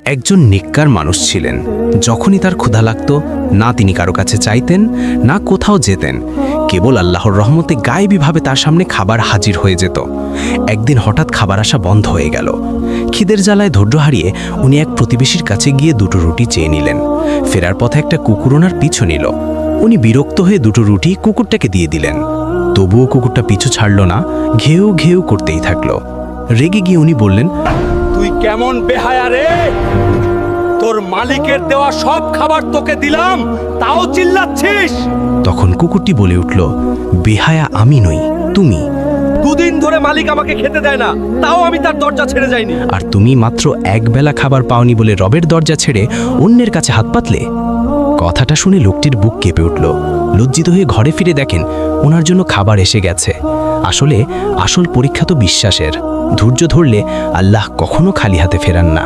একজন নেককার মানুষ ছিলেন। যখনই তার ক্ষুধা লাগত, না তিনি কারো কাছে চাইতেন, না কোথাও যেতেন। কেবল আল্লাহর রহমতে গায়েবীভাবে তার সামনে খাবার হাজির হয়ে যেত। একদিন হঠাৎ খাবার আসা বন্ধ হয়ে গেল। খিদের জ্বালায় ধৈর্য হারিয়ে উনি এক প্রতিবেশীর কাছে গিয়ে দুটো রুটি চেয়ে নিলেন। ফেরার পথে একটা কুকুর ওনার পিছু নিল। উনি বিরক্ত হয়ে দুটো রুটি কুকুরটাকে দিয়ে দিলেন। তবুও কুকুরটা পিছু ছাড়ল না, ঘেউ ঘেউ করতেই থাকলো। রেগে গিয়ে উনি বললেন, তুই কেমন বেহায়া রে? তোর মালিকের দেওয়া সব খাবার তোকে দিলাম, তাও চিল্লাচ্ছিস? তখন কুকুরটি বলে উঠল, বেহায়া আমি নই, তুমি। দুদিন ধরে মালিক আমাকে খেতে দেয় না, তাও আমি তার দরজা ছেড়ে যাইনি। আর তুমি মাত্র একবেলা খাবার পাওনি বলে রবের দরজা ছেড়ে অন্যের কাছে হাত পাতলে? কথাটা শুনে লোকটির বুক কেঁপে উঠল। লজ্জিত হয়ে ঘরে ফিরে দেখেন ওনার জন্য খাবার এসে গেছে। আসল পরীক্ষা তো বিশ্বাসের। ধৈর্য ধরলে আল্লাহ কখনো খালি হাতে ফেরান না।